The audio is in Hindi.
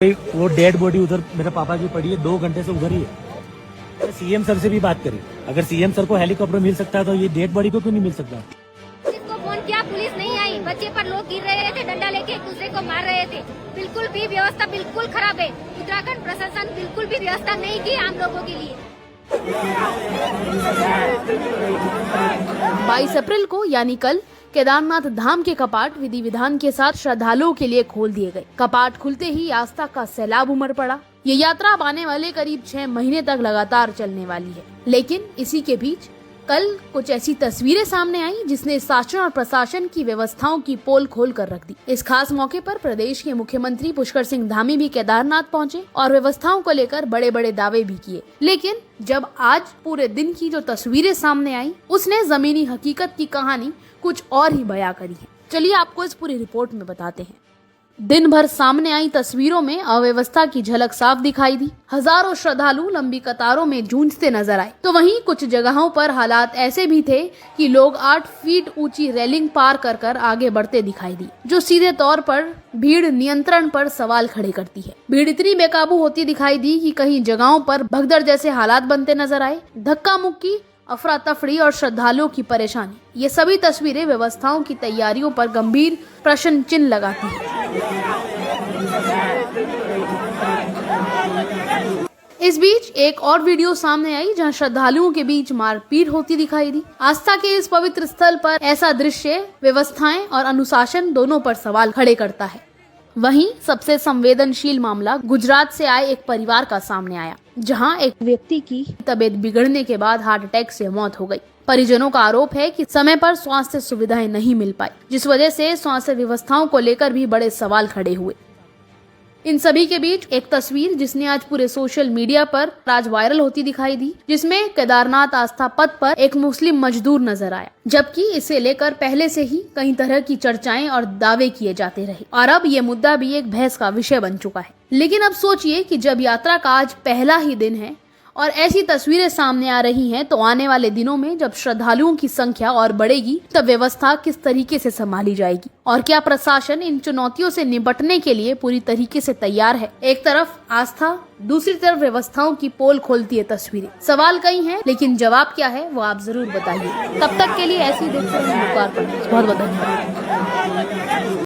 वो डेड बॉडी उधर मेरे पापा की पड़ी है, 2 घंटे से उधर ही है। सीएम सर से भी बात करी, अगर सीएम सर को हेलीकॉप्टर मिल सकता है तो ये डेड बॉडी को क्यों नहीं मिल सकता? पुलिस को फोन किया, पुलिस नहीं आई। बच्चे पर लोग गिर रहे थे, डंडा लेके एक दूसरे को मार रहे थे। बिल्कुल भी व्यवस्था बिल्कुल खराब है। उत्तराखंड प्रशासन बिल्कुल भी व्यवस्था नहीं की आम लोगों के लिए। 22 अप्रैल को यानी कल केदारनाथ धाम के कपाट विधि विधान के साथ श्रद्धालुओं के लिए खोल दिए गए। कपाट खुलते ही आस्था का सैलाब उमड़ पड़ा। ये यात्रा अब आने वाले करीब 6 महीने तक लगातार चलने वाली है। लेकिन इसी के बीच कल कुछ ऐसी तस्वीरें सामने आई जिसने शासन और प्रशासन की व्यवस्थाओं की पोल खोल कर रख दी। इस खास मौके पर प्रदेश के मुख्यमंत्री पुष्कर सिंह धामी भी केदारनाथ पहुंचे और व्यवस्थाओं को लेकर बड़े बड़े दावे भी किए। लेकिन जब आज पूरे दिन की जो तस्वीरें सामने आई उसने जमीनी हकीकत की कहानी कुछ और ही बयां करी है। चलिए आपको इस पूरी रिपोर्ट में बताते हैं। दिन भर सामने आई तस्वीरों में अव्यवस्था की झलक साफ दिखाई दी। हजारों श्रद्धालु लंबी कतारों में जूझते नजर आए, तो वहीं कुछ जगहों पर हालात ऐसे भी थे कि लोग 8 फीट ऊंची रेलिंग पार कर आगे बढ़ते दिखाई दी, जो सीधे तौर पर भीड़ नियंत्रण पर सवाल खड़े करती है। भीड़ इतनी बेकाबू होती दिखाई दी कि कहीं जगहों पर भगदड़ जैसे हालात बनते नजर आए। धक्का मुक्की, अफरा तफरी और श्रद्धालुओं की परेशानी, ये सभी तस्वीरें व्यवस्थाओं की तैयारियों पर गंभीर प्रश्न चिन्ह लगाती हैं। इस बीच एक और वीडियो सामने आई जहां श्रद्धालुओं के बीच मारपीट होती दिखाई दी। आस्था के इस पवित्र स्थल पर ऐसा दृश्य व्यवस्थाएं और अनुशासन दोनों पर सवाल खड़े करता है। वहीं सबसे संवेदनशील मामला गुजरात से आए एक परिवार का सामने आया, जहां एक व्यक्ति की तबीयत बिगड़ने के बाद हार्ट अटैक से मौत हो गई। परिजनों का आरोप है कि समय पर स्वास्थ्य सुविधाएं नहीं मिल पाई, जिस वजह से स्वास्थ्य व्यवस्थाओं को लेकर भी बड़े सवाल खड़े हुए। इन सभी के बीच एक तस्वीर जिसने आज पूरे सोशल मीडिया पर आज वायरल होती दिखाई दी, जिसमें केदारनाथ आस्था पथ पर एक मुस्लिम मजदूर नजर आया, जबकि इसे लेकर पहले से ही कई तरह की चर्चाएं और दावे किए जाते रहे और अब ये मुद्दा भी एक बहस का विषय बन चुका है। लेकिन अब सोचिए कि जब यात्रा का आज पहला ही दिन है और ऐसी तस्वीरें सामने आ रही हैं, तो आने वाले दिनों में जब श्रद्धालुओं की संख्या और बढ़ेगी तब व्यवस्था किस तरीके से संभाली जाएगी और क्या प्रशासन इन चुनौतियों से निपटने के लिए पूरी तरीके से तैयार है? एक तरफ आस्था, दूसरी तरफ व्यवस्थाओं की पोल खोलती है तस्वीरें। सवाल कई हैं, लेकिन जवाब क्या है वो आप जरूर बताइए। तब तक के लिए ऐसी देखते रहिए लोकार्पण। बहुत बहुत धन्यवाद।